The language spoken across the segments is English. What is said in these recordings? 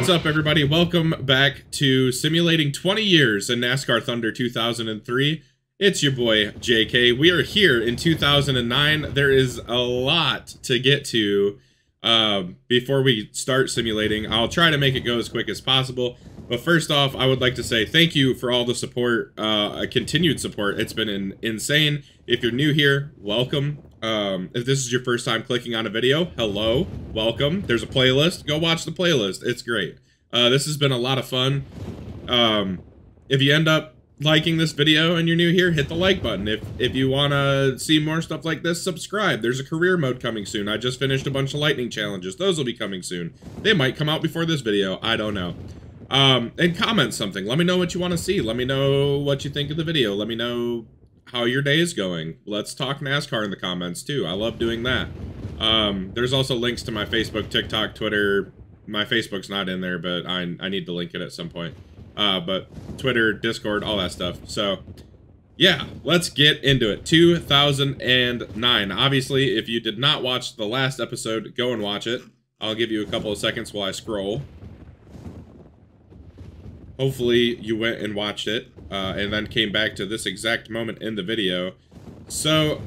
What's up, everybody? Welcome back to simulating 20 years in NASCAR Thunder 2003. It's your boy, JK. We are here in 2009. There is a lot to get to before we start simulating. I'll try to make it go as quick as possible. But first off, I would like to say thank you for all the support, continued support. It's been insane. If you're new here, welcome. If this is your first time clicking on a video, hello, welcome. There's a playlist. Go watch the playlist. It's great. This has been a lot of fun. If you end up liking this video and you're new here, hit the like button. If you want to see more stuff like this, subscribe. There's a career mode coming soon. I just finished a bunch of lightning challenges. Those will be coming soon. They might come out before this video. I don't know. And comment something. Let me know what you want to see. Let me know what you think of the video. Let me know how your day is going. Let's talk NASCAR in the comments too. I love doing that. There's also links to my Facebook, TikTok, Twitter. My Facebook's not in there, but I need to link it at some point. But Twitter, Discord, all that stuff. So yeah, let's get into it. 2009. Obviously, if you did not watch the last episode, go and watch it. I'll give you a couple of seconds while I scroll. Hopefully you went and watched it, and then came back to this exact moment in the video. So,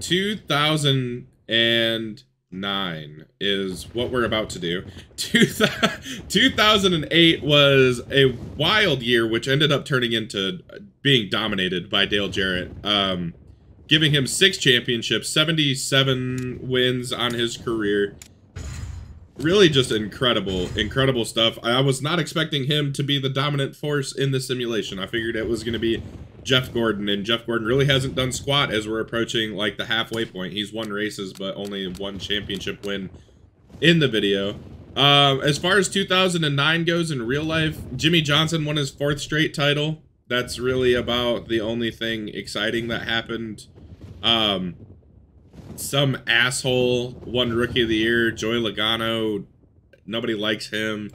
2009 is what we're about to do. 2008 was a wild year, which ended up turning into being dominated by Dale Jarrett, giving him 6 championships, 77 wins on his career. Really just incredible stuff. I was not expecting him to be the dominant force in the simulation. I figured it was going to be Jeff Gordon, and Jeff Gordon really hasn't done squat as we're approaching like the halfway point. He's won races, but only 1 championship win in the video. As far as 2009 goes in real life, Jimmie Johnson won his 4th straight title. That's really about the only thing exciting that happened. Some asshole won Rookie of the Year, Joey Logano. Nobody likes him.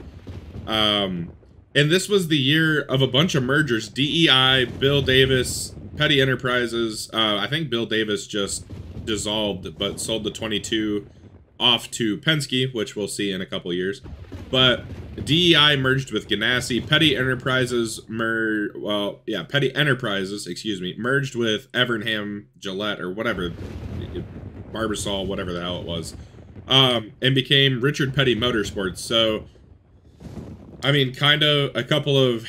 And this was the year of a bunch of mergers. DEI, Bill Davis, Petty Enterprises. I think Bill Davis just dissolved, but sold the 22 off to Penske, which we'll see in a couple years. But DEI merged with Ganassi. Petty Enterprises Petty Enterprises, excuse me, merged with Evernham, Gillette, or whatever. Barbasol, whatever the hell it was, and became Richard Petty Motorsports. So, I mean, kind of a couple of,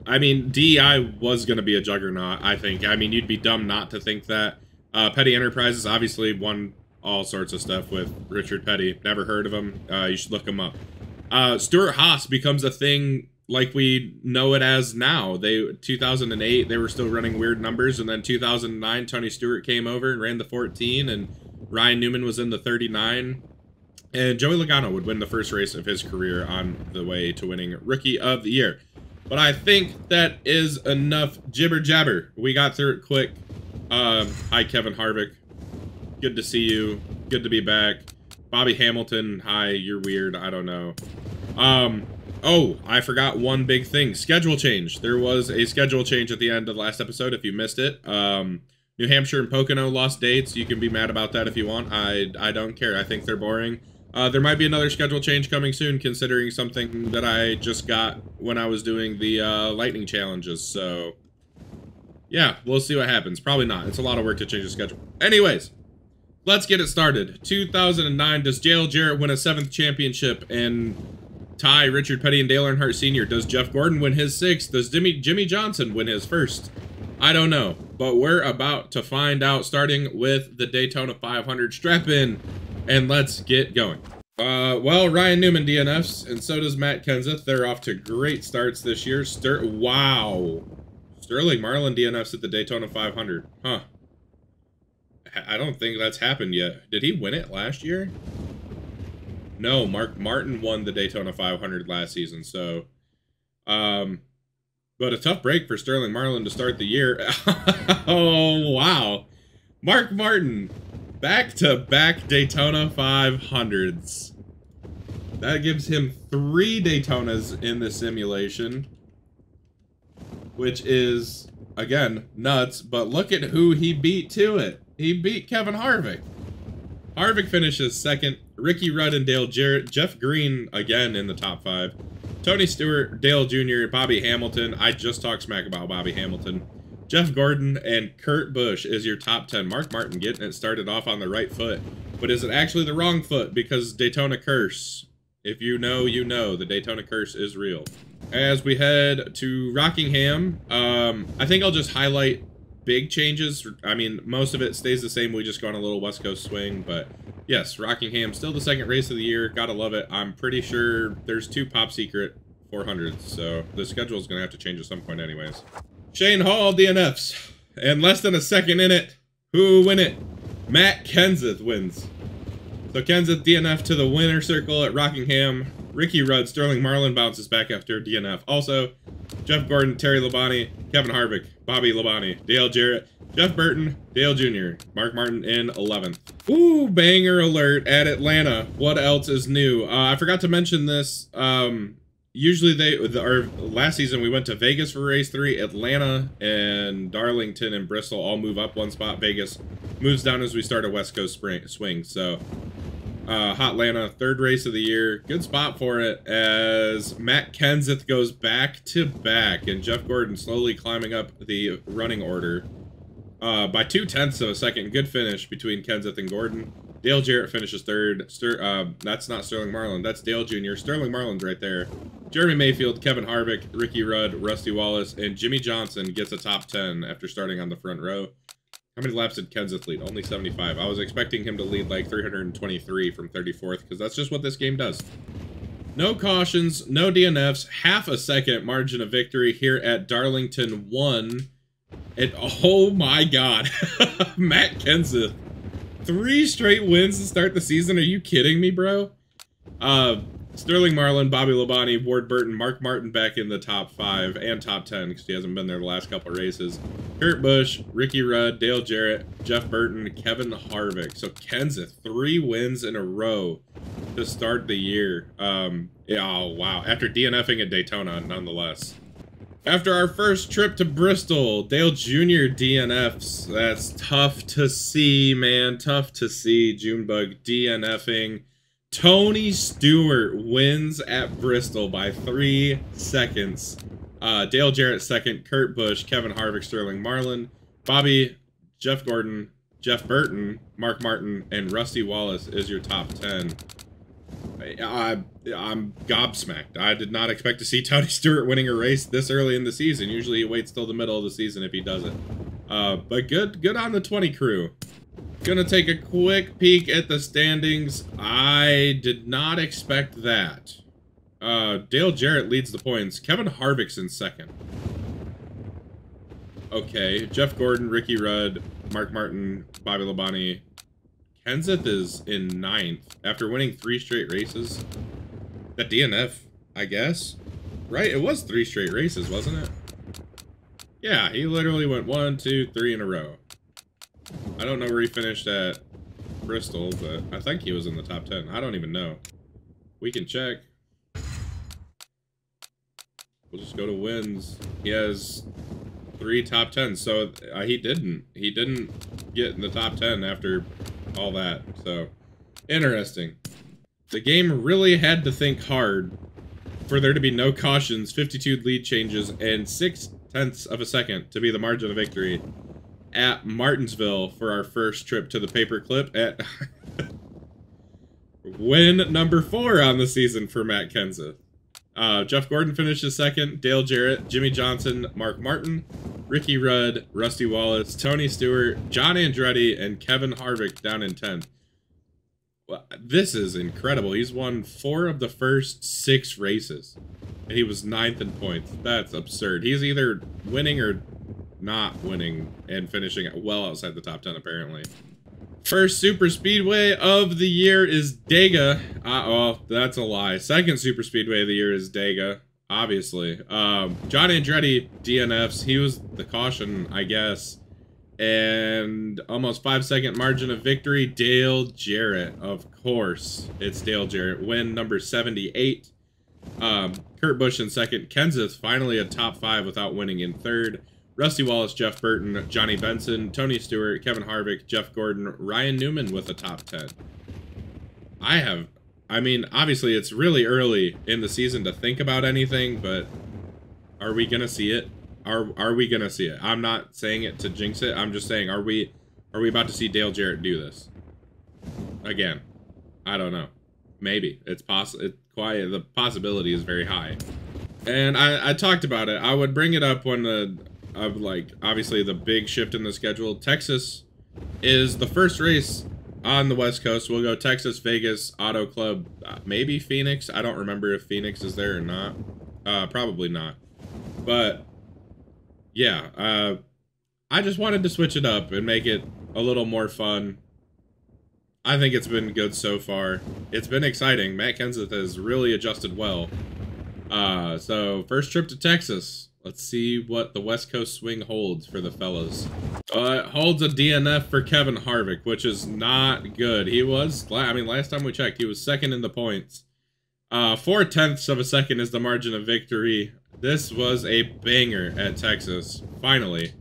I mean, DEI was going to be a juggernaut, I think. I mean, you'd be dumb not to think that. Petty Enterprises obviously won all sorts of stuff with Richard Petty. Never heard of him. You should look him up. Stuart Haas becomes a thing like we know it as now. 2008, they were still running weird numbers, and then 2009, Tony Stewart came over and ran the 14, and Ryan Newman was in the 39, and Joey Logano would win the first race of his career on the way to winning Rookie of the Year. But I think that is enough jibber jabber. We got through it quick. Hi, Kevin Harvick. Good to see you. Good to be back. Bobby Hamilton, hi, you're weird. I don't know. Oh, I forgot one big thing. Schedule change. There was a schedule change at the end of the last episode, if you missed it. New Hampshire and Pocono lost dates. You can be mad about that if you want. I don't care. I think they're boring. There might be another schedule change coming soon, considering something that I just got when I was doing the lightning challenges. So, yeah, we'll see what happens. Probably not. It's a lot of work to change the schedule. Anyways, let's get it started. 2009, does Dale Jarrett win a 7th championship and tie Richard Petty and Dale Earnhardt Sr.? Does Jeff Gordon win his 6th? Does Jimmie Johnson win his 1st? I don't know, but we're about to find out, starting with the Daytona 500. Strap in, and let's get going. Well, Ryan Newman DNFs, and so does Matt Kenseth. They're off to great starts this year. Wow. Sterling Marlin DNFs at the Daytona 500. Huh. I don't think that's happened yet. Did he win it last year? No, Mark Martin won the Daytona 500 last season, so, but a tough break for Sterling Marlin to start the year. Oh, wow. Mark Martin, back-to-back Daytona 500s. That gives him 3 Daytonas in the simulation, which is, again, nuts, but look at who he beat to it. He beat Kevin Harvick. Harvick finishes second. Ricky Rudd and Dale Jarrett. Jeff Green again in the top 5. Tony Stewart, Dale Jr., Bobby Hamilton. I just talked smack about Bobby Hamilton. Jeff Gordon and Kurt Busch is your top 10. Mark Martin getting it started off on the right foot. But is it actually the wrong foot? Because Daytona Curse. If you know, you know. The Daytona Curse is real. As we head to Rockingham, I think I'll just highlight big changes. I mean, most of it stays the same. We just go on a little West Coast swing. But yes, Rockingham, still the second race of the year. Gotta love it. I'm pretty sure there's 2 Pop Secret 400s. So the schedule is going to have to change at some point anyways. Shane Hall DNFs. And less than a second in it. Who win it? Matt Kenseth wins. So Kenseth DNF to the winner circle at Rockingham. Ricky Rudd, Sterling Marlin bounces back after DNF. Also, Jeff Gordon, Terry Labonte, Kevin Harvick, Bobby Labonte, Dale Jarrett, Jeff Burton, Dale Jr., Mark Martin in 11th. Ooh, banger alert at Atlanta. What else is new? I forgot to mention this. Usually last season we went to Vegas for race 3. Atlanta and Darlington and Bristol all move up 1 spot. Vegas moves down as we start a West Coast swing. So Hotlanta, 3rd race of the year. Good spot for it as Matt Kenseth goes back to back and Jeff Gordon slowly climbing up the running order by 0.2 of a second. Good finish between Kenseth and Gordon. Dale Jarrett finishes 3rd. That's not Sterling Marlin. That's Dale Jr. Sterling Marlin's right there. Jeremy Mayfield, Kevin Harvick, Ricky Rudd, Rusty Wallace, and Jimmy Johnson gets a top 10 after starting on the front row. How many laps did Kenseth lead? Only 75. I was expecting him to lead like 323 from 34th because that's just what this game does. No cautions, no DNFs, half a second margin of victory here at Darlington 1. And oh my god, Matt Kenseth. 3 straight wins to start the season. Are you kidding me, bro? Sterling Marlin, Bobby Labonte, Ward Burton, Mark Martin back in the top 5 and top 10 because he hasn't been there the last couple of races. Kurt Busch, Ricky Rudd, Dale Jarrett, Jeff Burton, Kevin Harvick. So Kenseth, 3 wins in a row to start the year. Oh, wow. After DNFing at Daytona, nonetheless. After our first trip to Bristol, Dale Jr. DNFs. That's tough to see, man. Tough to see. Junebug DNFing. Tony Stewart wins at Bristol by 3 seconds. Dale Jarrett 2nd. Kurt Busch, Kevin Harvick, Sterling Marlin, Bobby, Jeff Gordon, Jeff Burton, Mark Martin, and Rusty Wallace is your top 10. I'm gobsmacked. I did not expect to see Tony Stewart winning a race this early in the season. Usually he waits till the middle of the season if he does it. But good on the 20 crew. Gonna take a quick peek at the standings. I did not expect that. Dale Jarrett leads the points. Kevin Harvick's in 2nd. Okay, Jeff Gordon, Ricky Rudd, Mark Martin, Bobby Labonte. Kenseth is in 9th after winning 3 straight races. That DNF, I guess. Right? It was 3 straight races, wasn't it? Yeah, he literally went 1, 2, 3 in a row. I don't know where he finished at Bristol, but I think he was in the top 10. I don't even know. We can check. We'll just go to wins. He has 3 top 10s, so he didn't get in the top 10 after all that. So interesting. The game really had to think hard for there to be no cautions, 52 lead changes, and 0.6 of a second to be the margin of victory at Martinsville for our first trip to the paperclip at win number 4 on the season for Matt Kenseth. Jeff Gordon finishes 2nd, Dale Jarrett, Jimmy Johnson, Mark Martin, Ricky Rudd, Rusty Wallace, Tony Stewart, John Andretti, and Kevin Harvick down in 10th. Well, this is incredible. He's won 4 of the first 6 races, and he was 9th in points. That's absurd. He's either winning or not winning and finishing well outside the top 10, apparently. First super speedway of the year is Dega. Oh, that's a lie. Second super speedway of the year is Dega, obviously. John Andretti DNFs. He was the caution, I guess. And almost 5-second margin of victory. Dale Jarrett, of course. It's Dale Jarrett. Win number 78. Kurt Busch in 2nd. Kenseth finally a top 5 without winning in 3rd. Rusty Wallace, Jeff Burton, Johnny Benson, Tony Stewart, Kevin Harvick, Jeff Gordon, Ryan Newman with a top 10. I mean, obviously it's really early in the season to think about anything, but are we gonna see it? Are we gonna see it? I'm not saying it to jinx it. I'm just saying, are we about to see Dale Jarrett do this again? I don't know. Maybe it's possible. The possibility is very high. And I talked about it. I would bring it up when obviously the big shift in the schedule. Texas is the first race on the West Coast. We'll go Texas, Vegas, Auto Club, maybe Phoenix. I don't remember if Phoenix is there or not. Probably not. But yeah, I just wanted to switch it up and make it a little more fun. I think it's been good so far. It's been exciting. Matt Kenseth has really adjusted well. So first trip to Texas. Let's see what the West Coast swing holds for the fellas. It holds a DNF for Kevin Harvick, which is not good. He was, I mean, last time we checked, he was second in the points. 4/10 of a second is the margin of victory. This was a banger at Texas, finally.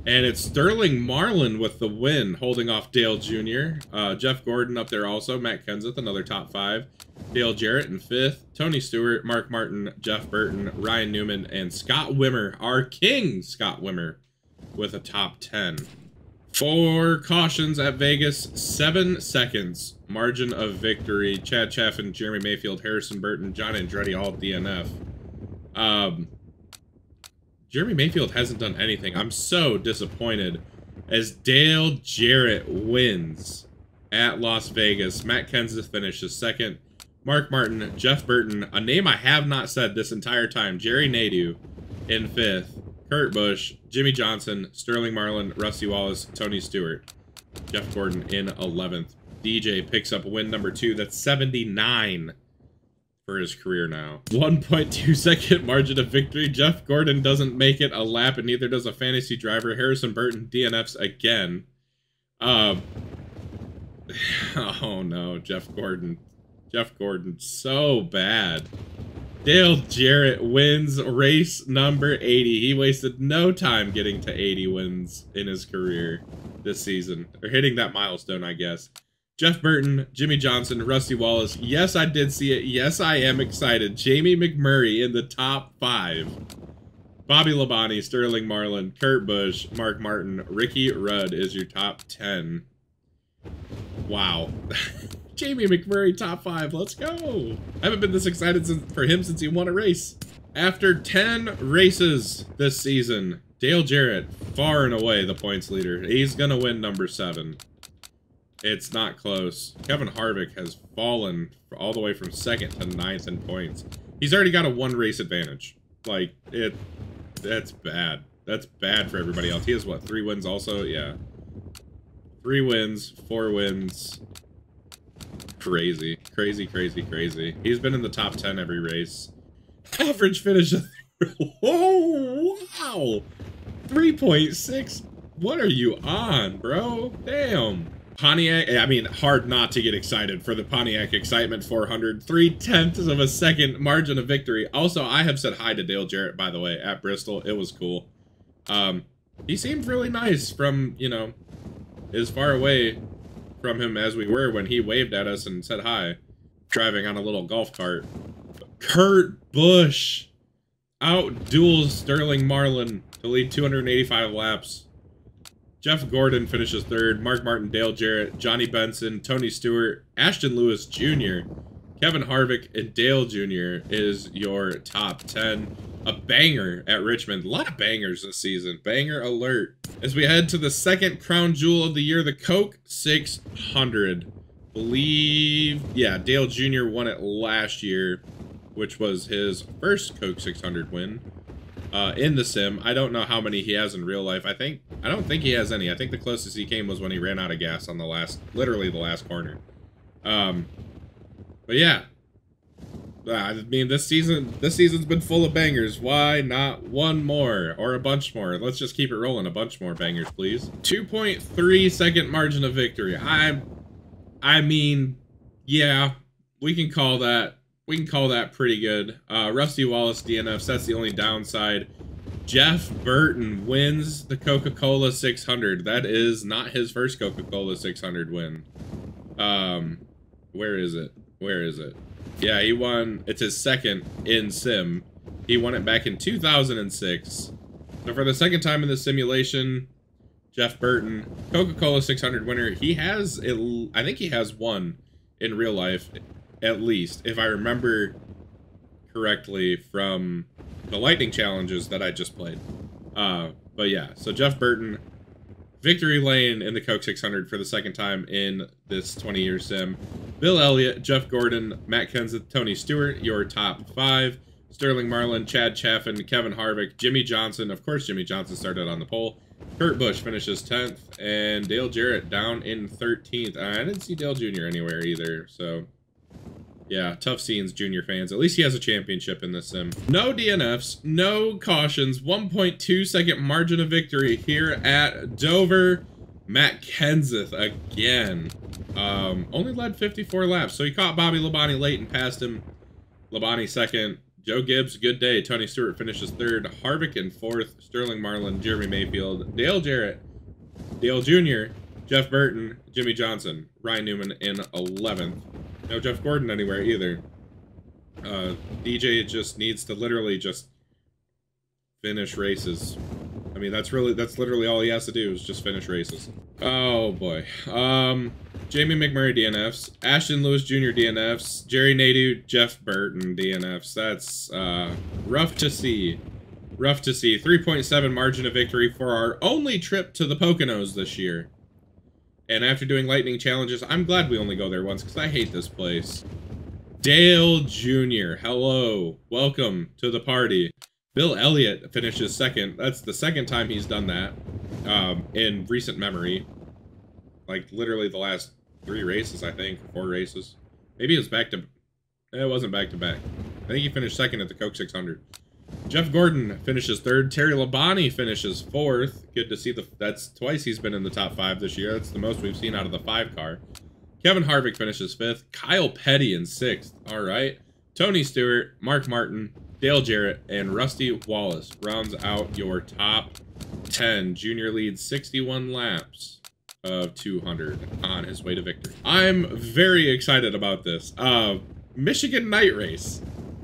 And it's Sterling Marlin with the win, holding off Dale Jr. Jeff Gordon up there also. Matt Kenseth, another top 5. Dale Jarrett in 5th. Tony Stewart, Mark Martin, Jeff Burton, Ryan Newman, and Scott Wimmer, our king Scott Wimmer, with a top 10. 4 cautions at Vegas, 7 seconds. Margin of victory. Chad Chaffin, Jeremy Mayfield, Harrison Burton, John Andretti, all DNF. Jeremy Mayfield hasn't done anything. I'm so disappointed as Dale Jarrett wins at Las Vegas. Matt Kenseth finishes 2nd. Mark Martin, Jeff Burton, a name I have not said this entire time, Jerry Nadeau in 5th. Kurt Busch, Jimmy Johnson, Sterling Marlin, Rusty Wallace, Tony Stewart. Jeff Gordon in 11th. DJ picks up win number 2. That's 79 for his career now. 1.2 second margin of victory. Jeff Gordon doesn't make it a lap, and neither does a fantasy driver. Harrison Burton DNFs again. Oh no, Jeff Gordon. Jeff Gordon, so bad. Dale Jarrett wins race number 80. He wasted no time getting to 80 wins in his career this season. Or hitting that milestone, I guess. Jeff Burton, Jimmy Johnson, Rusty Wallace. Yes, I did see it. Yes, I am excited. Jamie McMurray in the top 5. Bobby Labonte, Sterling Marlin, Kurt Busch, Mark Martin, Ricky Rudd is your top 10. Wow. Jamie McMurray, top 5. Let's go. I haven't been this excited for him since he won a race. After 10 races this season, Dale Jarrett, far and away the points leader. He's going to win number 7. It's not close. Kevin Harvick has fallen all the way from 2nd to 9th in points. He's already got a 1 race advantage. Like, that's bad. That's bad for everybody else. He has, what, 3 wins also? Yeah. 3 wins, 4 wins. Crazy. Crazy, crazy, crazy. He's been in the top 10 every race. Average finish of... Oh, wow! 3.6. What are you on, bro? Damn. Pontiac, I mean, hard not to get excited for the Pontiac Excitement 400. 3/10 of a second margin of victory. Also, I have said hi to Dale Jarrett, by the way, at Bristol. It was cool. He seemed really nice from, you know, as far away from him as we were when he waved at us and said hi, driving on a little golf cart. Kurt Busch out-duels Sterling Marlin to lead 285 laps. Jeff Gordon finishes 3rd. Mark Martin, Dale Jarrett, Johnny Benson, Tony Stewart, Ashton Lewis Jr., Kevin Harvick, and Dale Jr. is your top 10. A banger at Richmond. A lot of bangers this season. Banger alert. As we head to the 2nd crown jewel of the year, the Coke 600. Yeah, Dale Jr. won it last year, which was his first Coke 600 win. In the sim. I don't know how many he has in real life. I don't think he has any. I think the closest he came was when he ran out of gas on literally the last corner. But yeah. I mean, this season's been full of bangers. Why not one more or a bunch more? Let's just keep it rolling. A bunch more bangers, please. 2.3 second margin of victory. I mean, yeah, we can call that pretty good. Rusty Wallace DNFs, that's the only downside. Jeff Burton wins the Coca-Cola 600. That is not his first Coca-Cola 600 win. Where is it? Where is it? Yeah, he won. It's his second in sim. He won it back in 2006. So for the second time in the simulation, Jeff Burton, Coca-Cola 600 winner. He has, I think he has one in real life, at least, if I remember correctly from the lightning challenges that I just played. But yeah, so Jeff Burton, victory lane in the Coke 600 for the second time in this 20-year sim. Bill Elliott, Jeff Gordon, Matt Kenseth, Tony Stewart, your top 5. Sterling Marlin, Chad Chaffin, Kevin Harvick, Jimmy Johnson. Of course, Jimmy Johnson started on the pole. Kurt Busch finishes 10th, and Dale Jarrett down in 13th. I didn't see Dale Jr. anywhere either, so yeah, tough scenes, Junior fans. At least he has a championship in this sim. No DNFs, no cautions, 1.2 second margin of victory here at Dover. Matt Kenseth again. Only led 54 laps, so he caught Bobby Labonte late and passed him. Labonte second. Joe Gibbs, good day. Tony Stewart finishes 3rd. Harvick in 4th. Sterling Marlin, Jeremy Mayfield, Dale Jarrett, Dale Jr., Jeff Burton, Jimmy Johnson, Ryan Newman in 11th. No Jeff Gordon anywhere either. DJ just needs to literally just finish races. I mean, that's literally all he has to do is just finish races. Oh boy. Jamie McMurray DNFs, Ashton Lewis Jr. DNFs, Jerry Nadeau, Jeff Burton DNFs. That's rough to see. Rough to see. 3.7 margin of victory for our only trip to the Poconos this year. And after doing lightning challenges, I'm glad we only go there once because I hate this place. Dale Jr., hello. Welcome to the party. Bill Elliott finishes 2nd. That's the 2nd time he's done that in recent memory. Like, literally the last 3 races, I think. 4 races. Maybe it was back to... It wasn't back-to-back. I think he finished 2nd at the Coke 600. Jeff Gordon finishes 3rd. Terry Labonte finishes 4th. Good to see that's twice he's been in the top 5 this year. That's the most we've seen out of the 5 car. Kevin Harvick finishes 5th. Kyle Petty in 6th. All right. Tony Stewart, Mark Martin, Dale Jarrett, and Rusty Wallace rounds out your top 10. Junior leads 61 laps of 200 on his way to victory. I'm very excited about this. Michigan night race.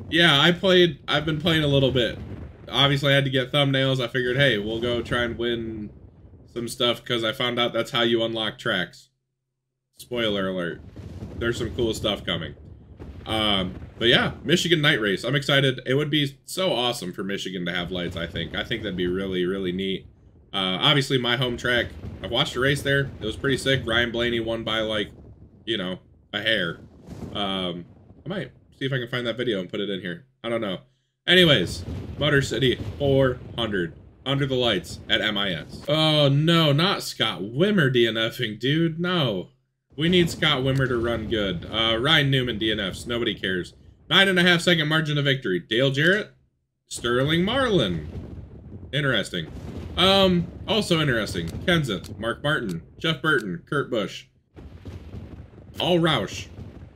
Yeah, I've been playing a little bit. Obviously, I had to get thumbnails. I figured, hey, we'll go try and win some stuff because I found out that's how you unlock tracks. Spoiler alert. There's some cool stuff coming. But yeah, Michigan night race. I'm excited. It would be so awesome for Michigan to have lights, I think. I think that'd be really, really neat. Obviously, my home track, I've watched a race there. It was pretty sick. Ryan Blaney won by, like, you know, a hair. I might see if I can find that video and put it in here. I don't know. Anyways, Motor City 400. Under the lights at MIS. Oh, no, not Scott Wimmer DNFing, dude. No. We need Scott Wimmer to run good. Ryan Newman DNFs. Nobody cares. 9.5 second margin of victory. Dale Jarrett. Sterling Marlin. Interesting. Also interesting. Kenseth. Mark Martin. Jeff Burton. Kurt Busch. All Roush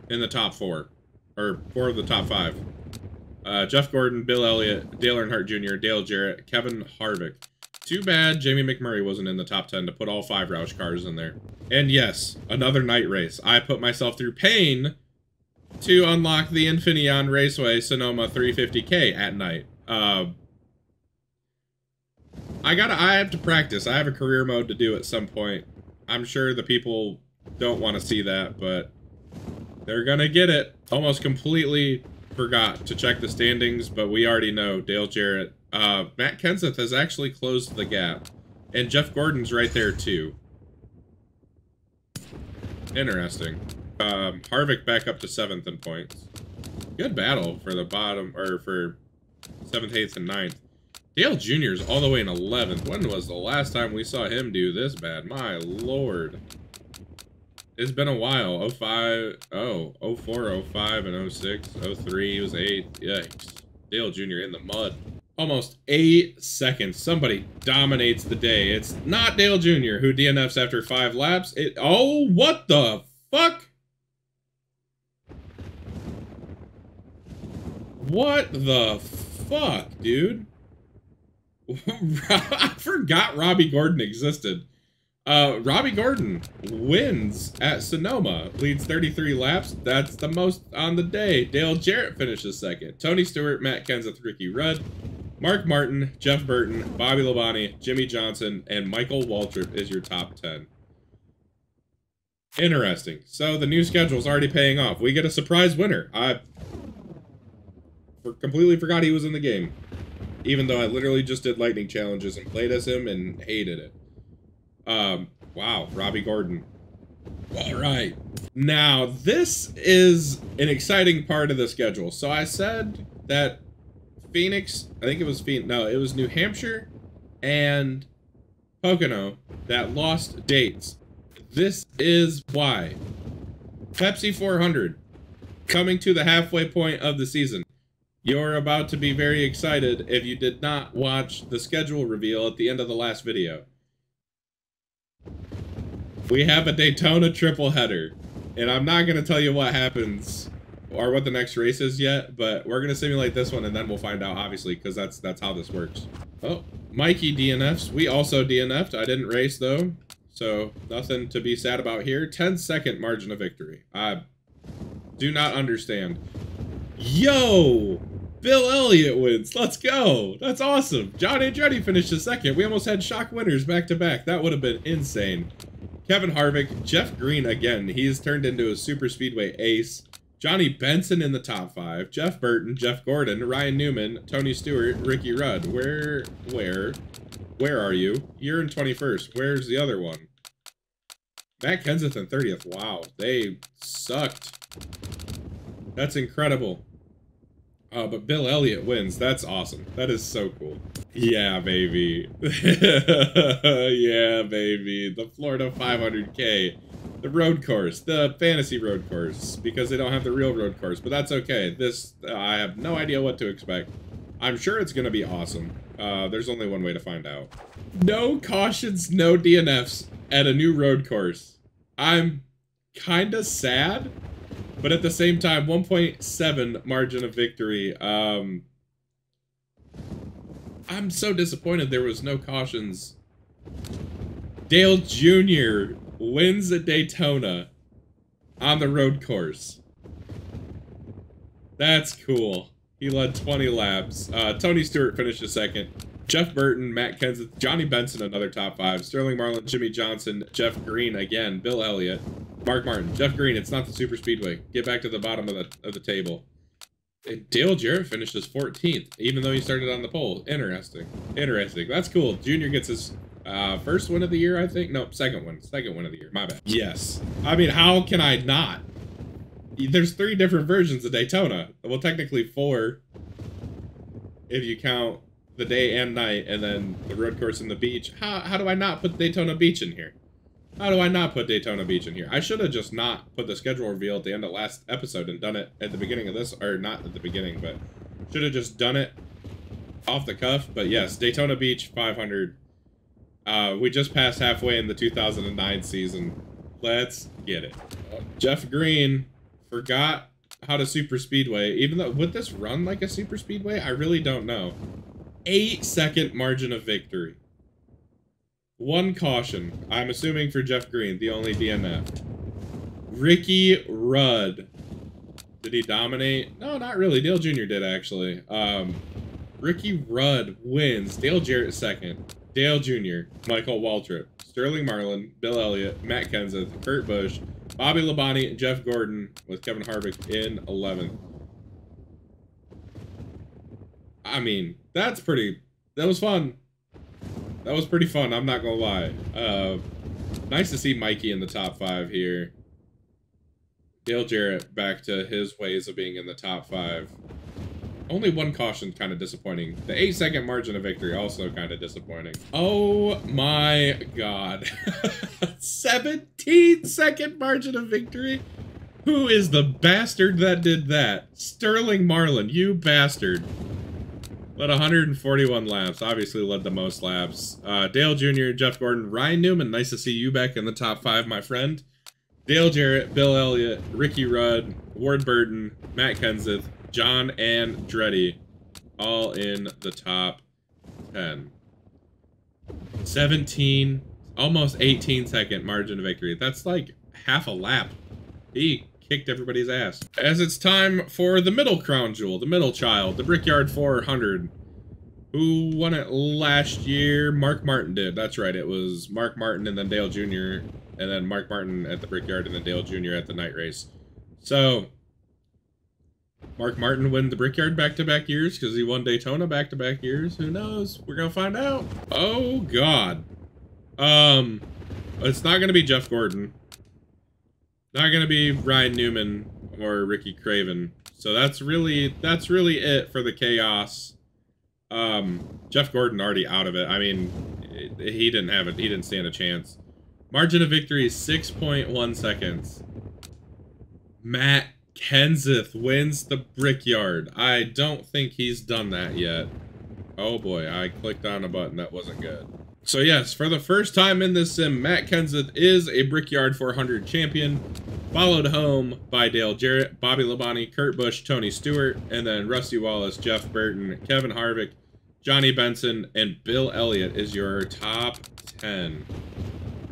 in the top 4. Or 4 of the top 5. Jeff Gordon, Bill Elliott, Dale Earnhardt Jr., Dale Jarrett, Kevin Harvick. Too bad Jamie McMurray wasn't in the top 10 to put all 5 Roush cars in there. And yes, another night race. I put myself through pain to unlock the Infineon Raceway Sonoma 350K at night. I have to practice. I have a career mode to do at some point. I'm sure the people don't want to see that, but they're gonna get it. Almost completely forgot to check the standings, but we already know Dale Jarrett. Matt Kenseth has actually closed the gap. And Jeff Gordon's right there too. Interesting. Harvick back up to 7th in points. Good battle for the bottom, or for 7th, 8th, and 9th. Dale Jr.'s all the way in 11th. When was the last time we saw him do this bad? My lord. It's been a while. 05, 04, 05, and 06, 03, he was 8th. Yikes. Dale Jr. in the mud. Almost 8 seconds. Somebody dominates the day. It's not Dale Jr. who DNFs after 5 laps. Oh, what the fuck? What the fuck, dude? I forgot Robbie Gordon existed. Robbie Gordon wins at Sonoma, leads 33 laps. That's the most on the day. Dale Jarrett finishes second. Tony Stewart, Matt Kenseth, Ricky Rudd, Mark Martin, Jeff Burton, Bobby Labonte, Jimmy Johnson, and Michael Waltrip is your top 10. Interesting. So the new schedule is already paying off. We get a surprise winner. I completely forgot he was in the game, even though I literally just did lightning challenges and played as him and hated it. Wow, Robbie Gordon. All right. Now, this is an exciting part of the schedule. So I said that Phoenix, I think it was Phoenix, no, it was New Hampshire and Pocono that lost dates. This is why. Pepsi 400, coming to the halfway point of the season. You're about to be very excited if you did not watch the schedule reveal at the end of the last video. We have a Daytona triple header, and I'm not going to tell you what happens or what the next race is yet, but we're going to simulate this one, and then we'll find out, obviously, because that's how this works. Oh, Mikey DNFs. We also DNF'd. I didn't race, though, so nothing to be sad about here. 10-second margin of victory. I do not understand. Yo! Bill Elliott wins. Let's go. That's awesome. John Andretti finished second. We almost had shock winners back-to-back. That would have been insane. Kevin Harvick, Jeff Green again. He's turned into a super speedway ace. Johnny Benson in the top 5. Jeff Burton, Jeff Gordon, Ryan Newman, Tony Stewart, Ricky Rudd. Where are you? You're in 21st. Where's the other one? Matt Kenseth in 30th. Wow, they sucked. That's incredible. But Bill Elliott wins. That's awesome. That is so cool. Yeah, baby. Yeah, baby. The Florida 500K. The road course. The fantasy road course. Because they don't have the real road course. But that's okay. This, I have no idea what to expect. I'm sure it's going to be awesome. There's only one way to find out. No cautions, no DNFs at a new road course. I'm kind of sad. But at the same time, 1.7 margin of victory. I'm so disappointed there was no cautions. Dale Jr. wins at Daytona on the road course. That's cool. He led 20 laps. Tony Stewart finished second. Jeff Burton, Matt Kenseth, Johnny Benson, another top 5. Sterling Marlin, Jimmy Johnson, Jeff Green again, Bill Elliott, Mark Martin, Jeff Green. It's not the super speedway. Get back to the bottom of the table. And Dale Jarrett finishes 14th, even though he started on the pole. Interesting. Interesting. That's cool. Junior gets his first win of the year, I think. No, second win. Second win of the year. My bad. Yes. I mean, how can I not? There's 3 different versions of Daytona. Well, technically 4 if you count the day and night, and then the road course and the beach. How do I not put Daytona Beach in here? How do I not put Daytona Beach in here? I should have just not put the schedule reveal at the end of last episode and done it at the beginning of this, or not at the beginning, but should have just done it off the cuff. But yes, Daytona Beach 500. We just passed halfway in the 2009 season. Let's get it. Jeff Green forgot how to super speedway. Even though, would this run like a super speedway? I really don't know. 8-second margin of victory. 1 caution. I'm assuming for Jeff Green, the only DNF. Ricky Rudd. Did he dominate? No, not really. Dale Jr. did, actually. Ricky Rudd wins. Dale Jarrett second. Dale Jr., Michael Waltrip, Sterling Marlin, Bill Elliott, Matt Kenseth, Kurt Busch, Bobby Labonte, and Jeff Gordon with Kevin Harvick in 11th. I mean, that was fun. That was pretty fun, I'm not gonna lie. Nice to see Mikey in the top 5 here. Dale Jarrett back to his ways of being in the top 5. Only 1 caution, kind of disappointing. The 8-second margin of victory, also kind of disappointing. Oh my god. 17-second margin of victory? Who is the bastard that did that? Sterling Marlin, you bastard. Led 141 laps, obviously led the most laps. Dale Jr., Jeff Gordon, Ryan Newman, nice to see you back in the top 5, my friend. Dale Jarrett, Bill Elliott, Ricky Rudd, Ward Burton, Matt Kenseth, John Andretti, all in the top 10. 17, almost 18-second margin of victory. That's like half a lap. He kicked everybody's ass. As it's time for the middle crown jewel, the middle child, the Brickyard 400. Who won it last year? Mark Martin did. That's right. It was Mark Martin and then Dale Jr. And then Mark Martin at the Brickyard and then Dale Jr. at the night race. So, Mark Martin win the Brickyard back-to-back years because he won Daytona back-to-back years. Who knows? We're going to find out. Oh, God. It's not going to be Jeff Gordon. Not going to be Ryan Newman or Ricky Craven. So that's really it for the chaos. Jeff Gordon already out of it. I mean, he didn't have it. He didn't stand a chance. Margin of victory, 6.1 seconds. Matt Kenseth wins the Brickyard. I don't think he's done that yet. Oh boy, I clicked on a button that wasn't good. So yes, for the first time in this sim, Matt Kenseth is a Brickyard 400 champion, followed home by Dale Jarrett, Bobby Labonte, Kurt Busch, Tony Stewart, and then Rusty Wallace, Jeff Burton, Kevin Harvick, Johnny Benson, and Bill Elliott is your top 10.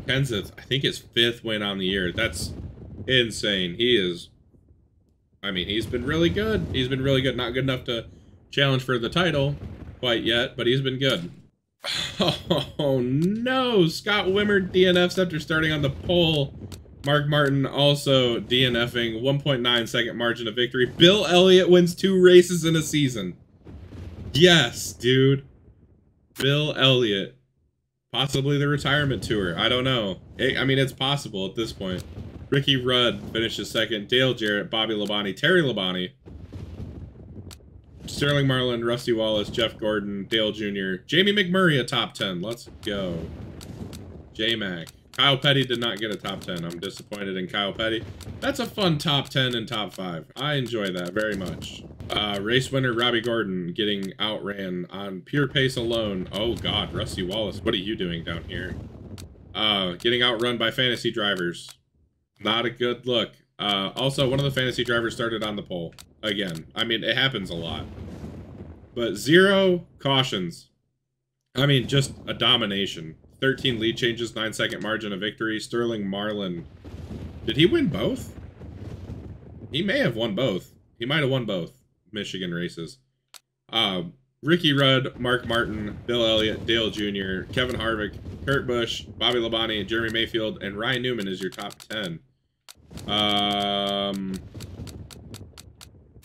Kenseth, I think his 5th win on the year. That's insane. He is, I mean, he's been really good. He's been really good. Not good enough to challenge for the title quite yet, but he's been good. Oh no, Scott Wimmer DNFs after starting on the pole. Mark Martin also DNFing, 1.9 second margin of victory. Bill Elliott wins 2 races in a season. Yes, dude. Bill Elliott. Possibly the retirement tour. I don't know. I mean, it's possible at this point. Ricky Rudd finishes 2nd. Dale Jarrett, Bobby Labonte, Terry Labonte, Sterling Marlin, Rusty Wallace, Jeff Gordon, Dale Jr., Jamie McMurray a top 10. Let's go. J-Mac. Kyle Petty did not get a top 10. I'm disappointed in Kyle Petty. That's a fun top 10 and top 5. I enjoy that very much. Race winner Robbie Gordon getting outran on pure pace alone. Oh God, Rusty Wallace, what are you doing down here? Getting outrun by fantasy drivers. Not a good look. Also, one of the fantasy drivers started on the pole. Again, I mean, it happens a lot. But 0 cautions. I mean, just a domination. 13 lead changes, 9 second margin of victory. Sterling Marlin. Did he win both? He may have won both. He might have won both Michigan races. Ricky Rudd, Mark Martin, Bill Elliott, Dale Jr., Kevin Harvick, Kurt Busch, Bobby Labonte, Jeremy Mayfield, and Ryan Newman is your top 10.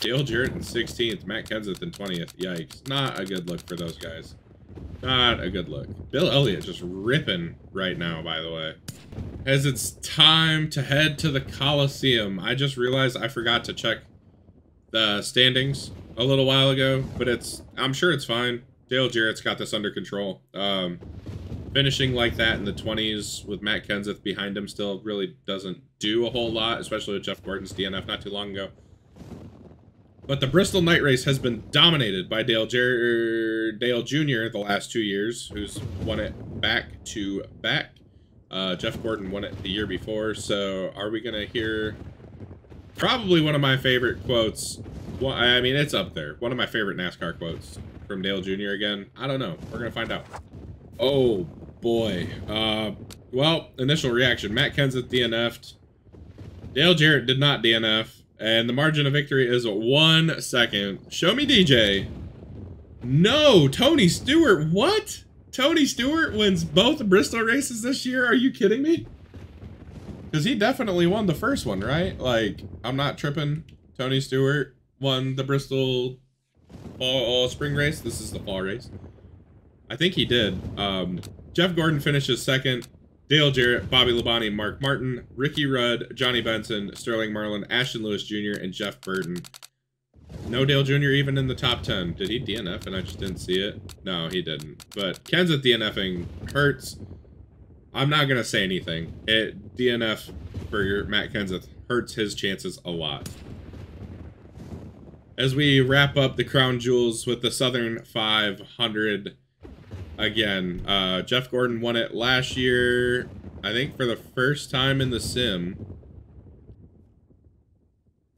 Dale Jarrett in 16th, Matt Kenseth in 20th. Yikes. Not a good look for those guys. Not a good look. Bill Elliott just ripping right now, by the way. As it's time to head to the Coliseum. I just realized I forgot to check the standings a little while ago, but I'm sure it's fine. Dale Jarrett's got this under control. Finishing like that in the 20s with Matt Kenseth behind him still really doesn't do a whole lot, especially with Jeff Gordon's DNF not too long ago. But the Bristol night race has been dominated by Dale Jr. the last 2 years, who's won it back to back. Jeff Gordon won it the year before, so are we going to hear probably one of my favorite quotes? Well, I mean, it's up there. One of my favorite NASCAR quotes from Dale Jr. again. I don't know. We're going to find out. Oh, boy. Well, initial reaction. Matt Kenseth DNF'd. Dale Jarrett did not DNF. And the margin of victory is 1 second. Show me DJ. No, Tony Stewart. What? Tony Stewart wins both Bristol races this year? Are you kidding me? Because he definitely won the first one, right? Like, I'm not tripping. Tony Stewart won the Bristol spring race. This is the fall race. I think he did. Jeff Gordon finishes 2nd. Dale Jarrett, Bobby Labonte, Mark Martin, Ricky Rudd, Johnny Benson, Sterling Marlin, Ashton Lewis Jr., and Jeff Burton. No Dale Jr. even in the top 10. Did he DNF and I just didn't see it? No, he didn't. But Kenseth DNFing hurts. I'm not going to say anything. DNF for Matt Kenseth hurts his chances a lot. As we wrap up the crown jewels with the Southern 500... Again, Jeff Gordon won it last year, I think for the first time in the sim.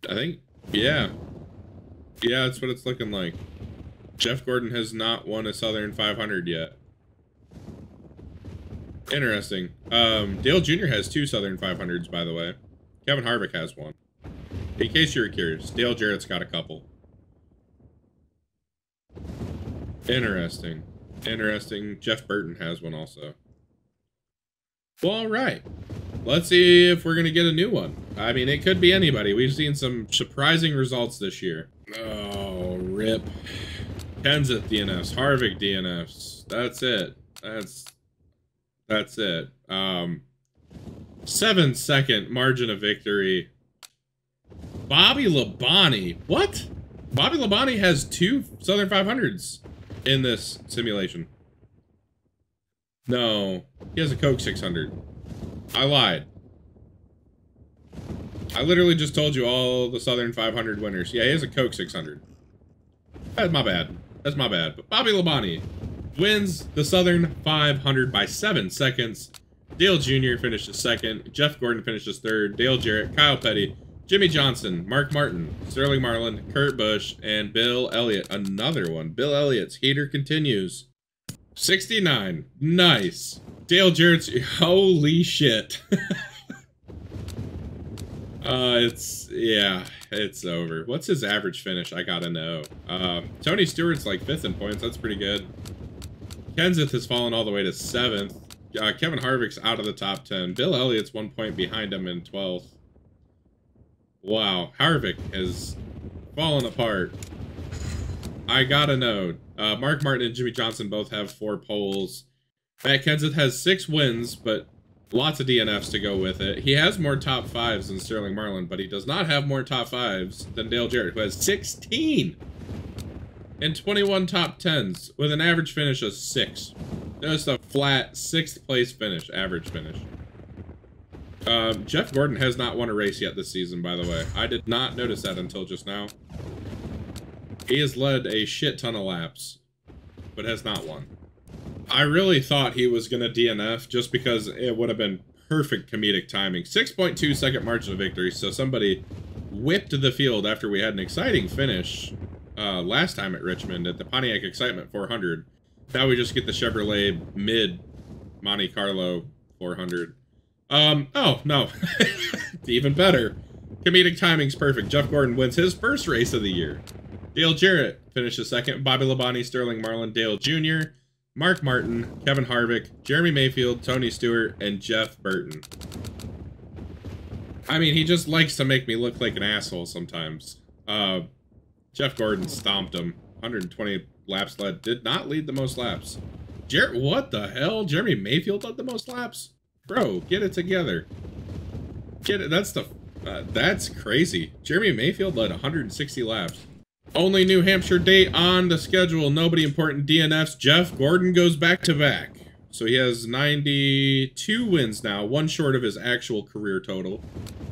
I think, yeah. Yeah, that's what it's looking like. Jeff Gordon has not won a Southern 500 yet. Interesting. Dale Jr. has 2 Southern 500s, by the way. Kevin Harvick has 1. In case you were curious, Dale Jarrett's got a couple. Interesting. Interesting. Jeff Burton has 1 also. Well, all right. Let's see if we're going to get a new one. I mean, it could be anybody. We've seen some surprising results this year. Oh, rip. Kenseth DNFs. Harvick DNFs. That's it. That's it. 7-second margin of victory. Bobby Labonte. What? Bobby Labonte has 2 Southern 500s in this simulation. No, he has a Coke 600. I lied. I literally just told you all the Southern 500 winners. Yeah, he has a Coke 600. That's my bad. That's my bad. But Bobby Labonte wins the Southern 500 by 7 seconds. Dale Jr. finishes 2nd. Jeff Gordon finishes 3rd. Dale Jarrett, Kyle Petty, Jimmy Johnson, Mark Martin, Sterling Marlin, Kurt Busch, and Bill Elliott. Another one. Bill Elliott's heater continues. 69. Nice. Dale Jarrett's... Holy shit. It's over. What's his average finish? I gotta know. Tony Stewart's like 5th in points. That's pretty good. Kenseth has fallen all the way to 7th. Kevin Harvick's out of the top 10. Bill Elliott's 1 point behind him in 12th. Wow. Harvick has fallen apart. I gotta know. Mark Martin and Jimmy Johnson both have 4 poles. Matt Kenseth has 6 wins, but lots of DNFs to go with it. He has more top 5s than Sterling Marlin, but he does not have more top 5s than Dale Jarrett, who has 16 and 21 top 10s with an average finish of 6. Just a flat 6th place finish, average finish. Jeff Gordon has not won a race yet this season, by the way. I did not notice that until just now. He has led a shit ton of laps, but has not won. I really thought he was going to DNF just because it would have been perfect comedic timing. 6.2 second margin of victory, so somebody whipped the field after we had an exciting finish last time at Richmond at the Pontiac Excitement 400. Now we just get the Chevrolet mid Monte Carlo 400. Oh, no. Even better. Comedic timing's perfect. Jeff Gordon wins his first race of the year. Dale Jarrett finishes 2nd. Bobby Labonte, Sterling Marlin, Dale Jr., Mark Martin, Kevin Harvick, Jeremy Mayfield, Tony Stewart, and Jeff Burton. I mean, he just likes to make me look like an asshole sometimes. Jeff Gordon stomped him. 120 laps led. Did not lead the most laps. What the hell? Jeremy Mayfield led the most laps? Bro, get it together. Get it. That's crazy. Jeremy Mayfield led 160 laps. Only New Hampshire date on the schedule. Nobody important DNFs. Jeff Gordon goes back-to-back. So he has 92 wins now, 1 short of his actual career total.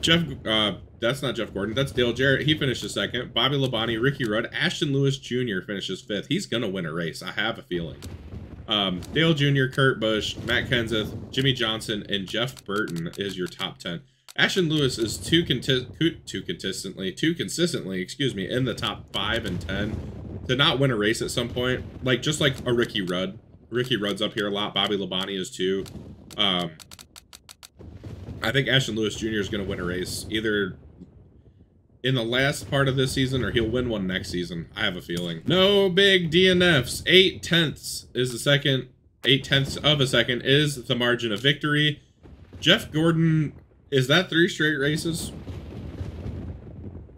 That's not Jeff Gordon. That's Dale Jarrett. He finishes 2nd. Bobby Labonte, Ricky Rudd, Ashton Lewis Jr. finishes 5th. He's going to win a race. I have a feeling. Dale Jr., Kurt Busch, Matt Kenseth, Jimmy Johnson, and Jeff Burton is your top 10. Ashton Lewis is too consistently, in the top 5 and 10 to not win a race at some point. Just like a Ricky Rudd. Ricky Rudd's up here a lot. Bobby Labonte is too. I think Ashton Lewis Jr. is going to win a race either in the last part of this season or he'll win one next season. I have a feeling. No big DNFs. 8 tenths is the second. 8 tenths of a second is the margin of victory. Jeff Gordon... Is that 3 straight races?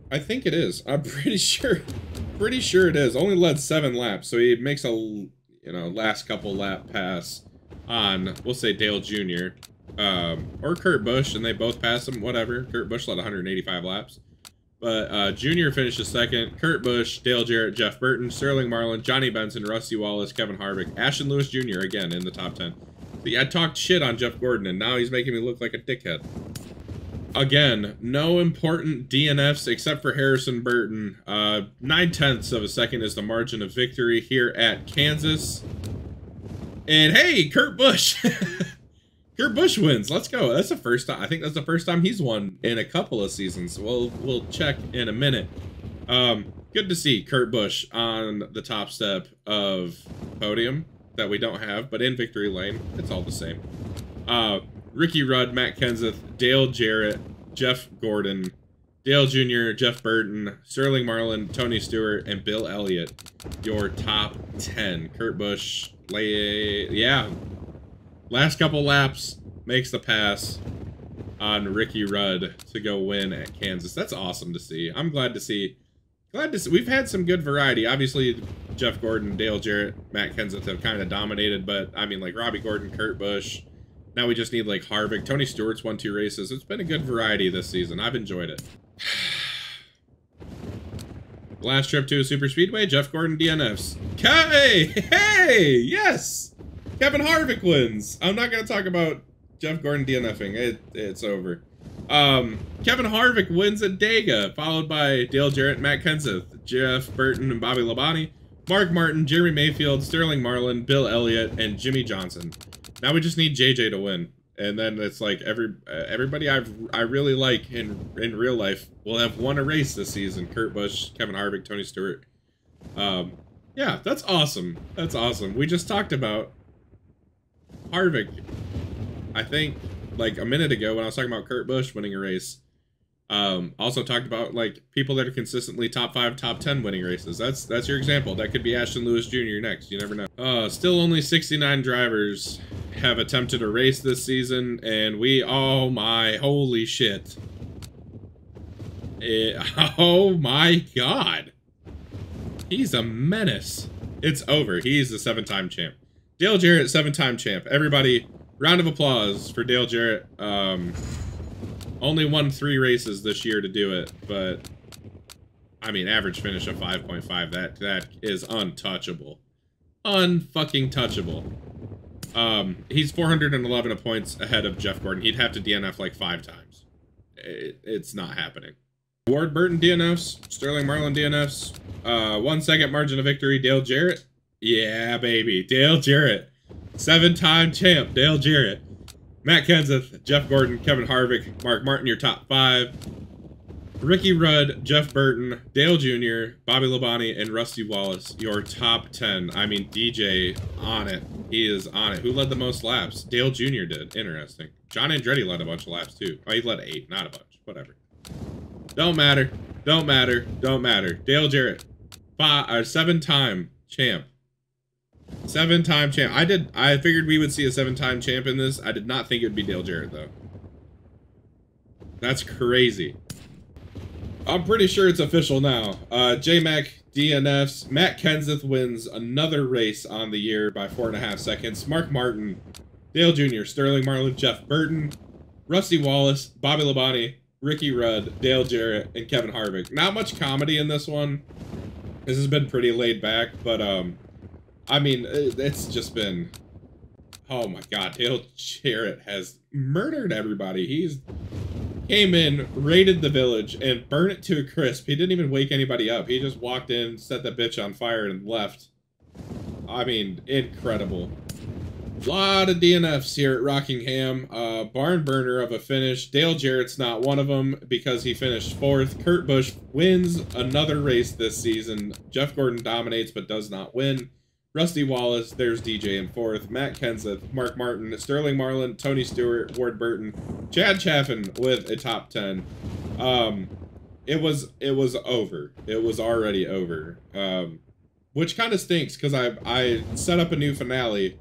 I think it is. I'm pretty sure. Pretty sure it is. Only led 7 laps, so he makes a last couple lap pass on, we'll say, Dale Jr. Or Kurt Busch, and they both pass him. Whatever. Kurt Busch led 185 laps, but Jr. finishes 2nd. Kurt Busch, Dale Jarrett, Jeff Burton, Sterling Marlin, Johnny Benson, Rusty Wallace, Kevin Harvick, Ashton Lewis Jr. again in the top 10. See, I talked shit on Jeff Gordon, and now he's making me look like a dickhead. Again, no important DNFs except for Harrison Burton. 9 tenths of a second is the margin of victory here at Kansas. And hey, Kurt Busch. Kurt Busch wins. Let's go. That's the first time. I think that's the first time he's won in a couple of seasons. We'll check in a minute. Good to see Kurt Busch on the top step of podium that we don't have, but in victory lane, it's all the same. Ricky Rudd, Matt Kenseth, Dale Jarrett, Jeff Gordon, Dale Jr., Jeff Burton, Sterling Marlin, Tony Stewart, and Bill Elliott. Your top 10. Kurt Busch, yeah. Last couple laps makes the pass on Ricky Rudd to go win at Kansas. That's awesome to see. I'm glad to see. We've had some good variety. Obviously, Jeff Gordon, Dale Jarrett, Matt Kenseth have kind of dominated, but I mean, like Robbie Gordon, Kurt Busch. Now we just need like Harvick. Tony Stewart's won 2 races. It's been a good variety this season. I've enjoyed it. Last trip to a super speedway, Jeff Gordon DNFs. Hey, yes, Kevin Harvick wins. I'm not gonna talk about Jeff Gordon DNFing. It's over. Kevin Harvick wins at Dega, followed by Dale Jarrett, Matt Kenseth, Jeff Burton, and Bobby Labonte, Mark Martin, Jeremy Mayfield, Sterling Marlin, Bill Elliott, and Jimmy Johnson. Now we just need JJ to win, and then it's like everybody I really like in real life will have won a race this season. Kurt Busch, Kevin Harvick, Tony Stewart. Yeah, that's awesome. That's awesome. We just talked about Harvick, I think, like a minute ago when I was talking about Kurt Busch winning a race. Also talked about like people that are consistently top 5, top 10 winning races. That's your example. That could be Ashton Lewis Jr. next. You never know. Still only 69 drivers have attempted a race this season, and oh my holy shit. Oh my god. He's a menace. It's over. He's the 7-time champ. Dale Jarrett, 7-time champ. Everybody, round of applause for Dale Jarrett. Only won 3 races this year to do it, but I mean, average finish of 5.5. That is untouchable. Unfucking touchable. He's 411 points ahead of Jeff Gordon. He'd have to DNF like 5 times. It's not happening. Ward Burton DNFs, Sterling Marlin DNFs, 1 second margin of victory, Dale Jarrett. Yeah, baby, Dale Jarrett. 7-time champ, Dale Jarrett. Matt Kenseth, Jeff Gordon, Kevin Harvick, Mark Martin, your top 5. Ricky Rudd, Jeff Burton, Dale Jr., Bobby Labonte, and Rusty Wallace, your top 10. I mean, DJ on it. He is on it. Who led the most laps? Dale Jr. did. Interesting. John Andretti led a bunch of laps, too. Oh, he led 8, not a bunch. Whatever. Don't matter. Don't matter. Don't matter. Dale Jarrett, 7-time champ. 7-time champ. I figured we would see a 7-time champ in this. I did not think it would be Dale Jarrett, though. That's crazy. I'm pretty sure it's official now. J-Mac DNFs. Matt Kenseth wins another race on the year by 4.5 seconds. Mark Martin, Dale Jr., Sterling Marlin, Jeff Burton, Rusty Wallace, Bobby Labonte, Ricky Rudd, Dale Jarrett, and Kevin Harvick. Not much comedy in this one. This has been pretty laid back, but I mean, it's just been, oh my god, Dale Jarrett has murdered everybody. He's came in, raided the village, and burned it to a crisp. He didn't even wake anybody up. He just walked in, set the bitch on fire, and left. I mean, incredible. A lot of DNFs here at Rockingham. Barn burner of a finish. Dale Jarrett's not one of them because he finished 4th. Kurt Busch wins another race this season. Jeff Gordon dominates but does not win. Rusty Wallace, there's DJ in 4th. Matt Kenseth, Mark Martin, Sterling Marlin, Tony Stewart, Ward Burton, Chad Chaffin with a top 10. It was over. It was already over. Which kind of stinks because I set up a new finale.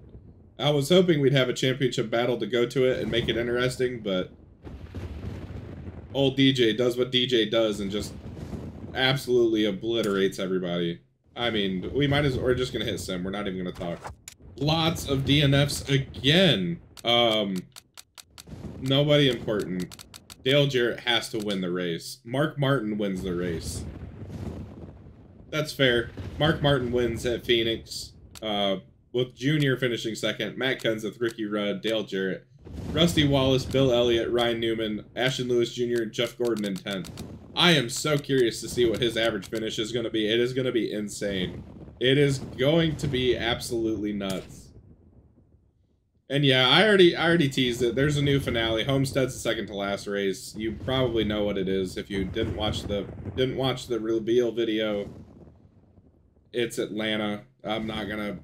I was hoping we'd have a championship battle to go to it and make it interesting, but old DJ does what DJ does and just absolutely obliterates everybody. I mean, we're just gonna hit sim. We're not even gonna talk. Lots of DNFs again. Nobody important. Dale Jarrett has to win the race. Mark Martin wins the race. That's fair. Mark Martin wins at Phoenix, with Junior finishing 2nd. Matt Kenseth, Ricky Rudd, Dale Jarrett, Rusty Wallace, Bill Elliott, Ryan Newman, Ashton Lewis Jr., and Jeff Gordon in 10th. I am so curious to see what his average finish is going to be. It is going to be insane. It is going to be absolutely nuts. And yeah, I already teased it. There's a new finale. Homestead's the second to last race. You probably know what it is if you didn't watch the reveal video. It's Atlanta. I'm not gonna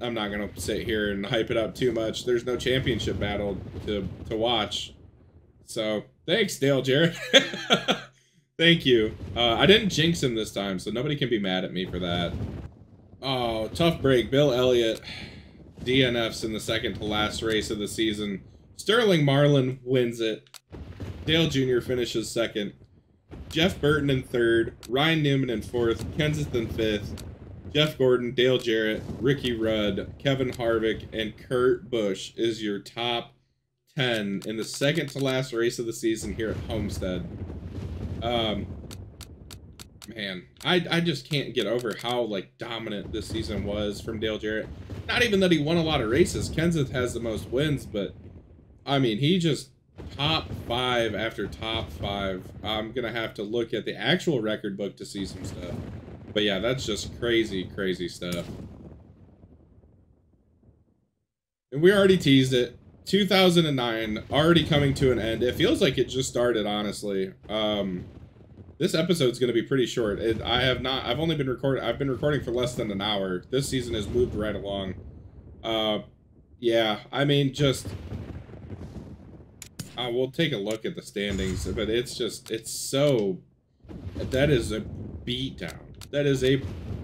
I'm not gonna sit here and hype it up too much. There's no championship battle to watch. So thanks, Dale Jarrett. Thank you. I didn't jinx him this time, so nobody can be mad at me for that. Oh, tough break. Bill Elliott DNFs in the second to last race of the season. Sterling Marlin wins it. Dale Jr. finishes second. Jeff Burton in third. Ryan Newman in fourth. Kenseth in fifth. Jeff Gordon, Dale Jarrett, Ricky Rudd, Kevin Harvick, and Kurt Busch is your top 10 in the second to last race of the season here at Homestead. Man, I just can't get over how, like, dominant this season was from Dale Jarrett. Not even that he won a lot of races. Kenseth has the most wins, but, I mean, he just top 5 after top 5. I'm going to have to look at the actual record book to see some stuff. But yeah, that's just crazy, crazy stuff. And we already teased it. 2009 already coming to an end. It feels like it just started, honestly. This episode's going to be pretty short. I've been recording for less than an hour. This season has moved right along. Yeah, I mean, just we'll take a look at the standings, but it's so, that is a beatdown. That is a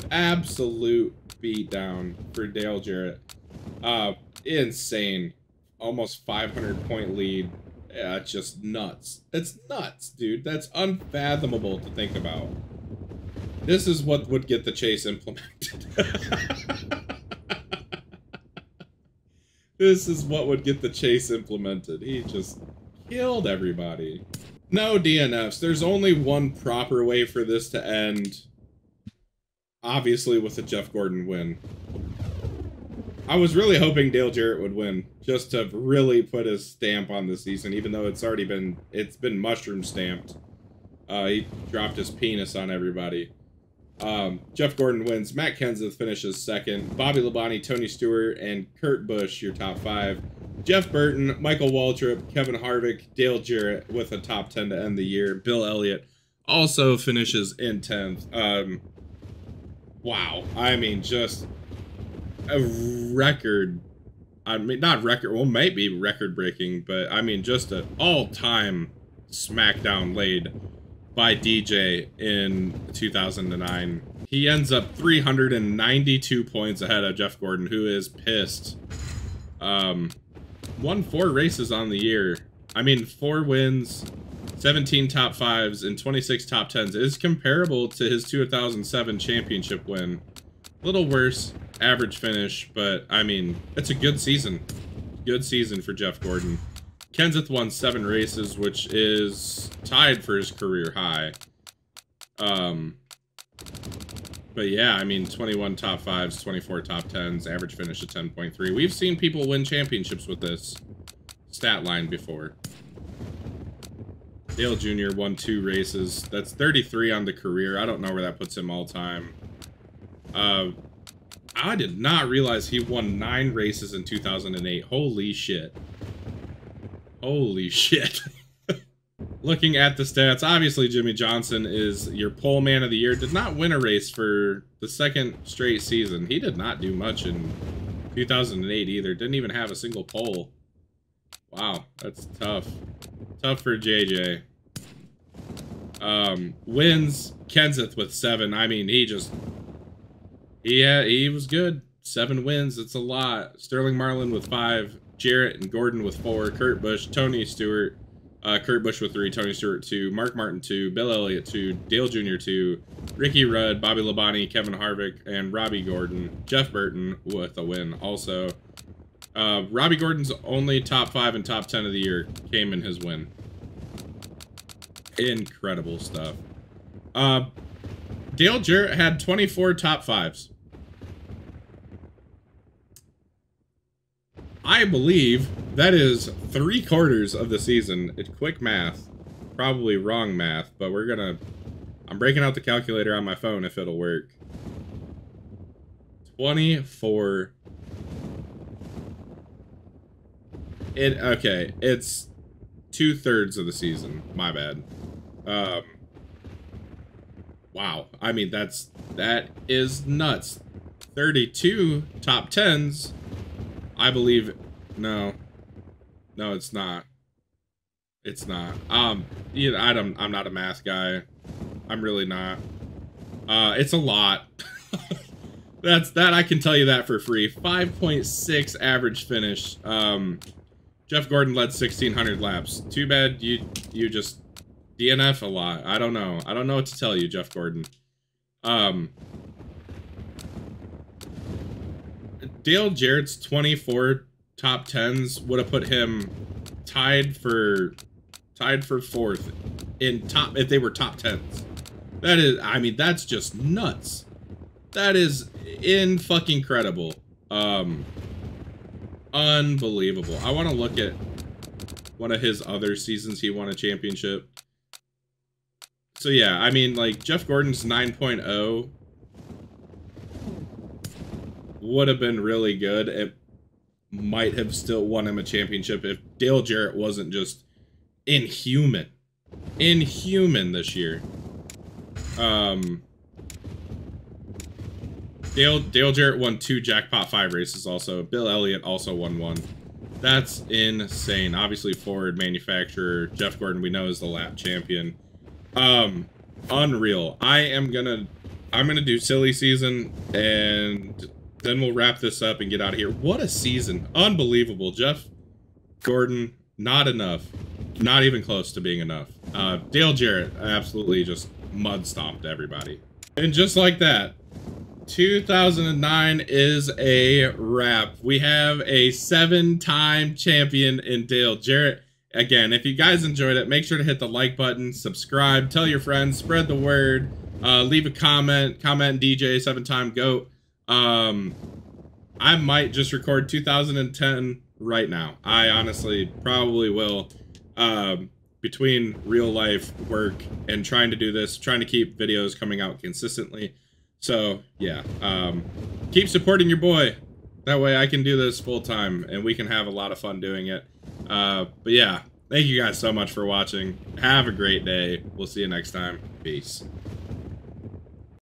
absolute beatdown for Dale Jarrett. Insane. Almost 500-point lead. Yeah, it's just nuts. It's nuts, dude. That's unfathomable to think about. This is what would get the chase implemented. This is what would get the chase implemented. He just killed everybody. No DNFs. There's only one proper way for this to end. Obviously with a Jeff Gordon win. I was really hoping Dale Jarrett would win, just to really put his stamp on the season, even though it's been mushroom stamped. He dropped his penis on everybody. Jeff Gordon wins. Matt Kenseth finishes second. Bobby Labonte, Tony Stewart, and Kurt Busch, your top 5. Jeff Burton, Michael Waltrip, Kevin Harvick, Dale Jarrett with a top 10 to end the year. Bill Elliott also finishes in 10th. Wow. I mean, just a record. I mean, not record. Well, maybe record-breaking, but I mean, just an all-time smackdown laid by DJ in 2009. He ends up 392 points ahead of Jeff Gordon, who is pissed. Won 4 races on the year. I mean, 4 wins, 17 top 5s, and 26 top 10s. It is comparable to his 2007 championship win. A little worse average finish, but I mean, it's a good season. Good season for Jeff Gordon. Kenseth won 7 races, which is tied for his career high. But yeah, I mean, 21 top 5s, 24 top 10s, average finish of 10.3. We've seen people win championships with this stat line before. Dale Jr. won 2 races. That's 33 on the career. I don't know where that puts him all time. I did not realize he won 9 races in 2008. Holy shit. Holy shit. Looking at the stats, obviously Jimmy Johnson is your pole man of the year. Did not win a race for the 2nd straight season. He did not do much in 2008 either. Didn't even have a single pole. Wow, that's tough. Tough for JJ. Wins, Kenseth with 7. I mean, he was good. 7 wins, it's a lot. Sterling Marlin with 5. Jarrett and Gordon with 4. Kurt Busch, Tony Stewart. Kurt Busch with 3, Tony Stewart 2, Mark Martin 2, Bill Elliott 2, Dale Jr. 2, Ricky Rudd, Bobby Labonte, Kevin Harvick, and Robbie Gordon. Jeff Burton with a win also. Robbie Gordon's only top 5 and top 10 of the year came in his win. Incredible stuff. Dale Jarrett had 24 top 5s. I believe that is 3/4 of the season. It's quick math. Probably wrong math, but I'm breaking out the calculator on my phone if it'll work. 24. Okay, it's 2/3 of the season. My bad. Wow. I mean, that is nuts. 32 top 10s. I believe, no, it's not. It's not. You know, I'm not a math guy. I'm really not. It's a lot. That I can tell you that for free. 5.6 average finish. Jeff Gordon led 1,600 laps. Too bad you just DNF a lot. I don't know. I don't know what to tell you, Jeff Gordon. Dale Jarrett's 24 top 10s would have put him tied for fourth in top if they were top 10s. That is, I mean, that's just nuts. That is fucking incredible. Unbelievable. I want to look at one of his other seasons he won a championship. So yeah, I mean, like, Jeff Gordon's 9.0 would have been really good. It might have still won him a championship if Dale Jarrett wasn't just inhuman this year. Dale Jarrett won 2 Jackpot 5 races also. Bill Elliott also won 1. That's insane. Obviously Ford manufacturer. Jeff Gordon we know is the lap champion. Unreal. I'm gonna do silly season and then we'll wrap this up and get out of here. What a season. Unbelievable. Jeff Gordon, not enough. Not even close to being enough. Dale Jarrett absolutely just mud stomped everybody. And just like that, 2009 is a wrap. We have a 7-time champion in Dale Jarrett. Again, if you guys enjoyed it, make sure to hit the like button, subscribe, tell your friends, spread the word, leave a comment DJ 7-time GOAT. I might just record 2010 right now. I honestly probably will. Between real life work and trying to do this, trying to keep videos coming out consistently. So yeah, keep supporting your boy. That way I can do this full time and we can have a lot of fun doing it. But yeah, thank you guys so much for watching. Have a great day. We'll see you next time. Peace.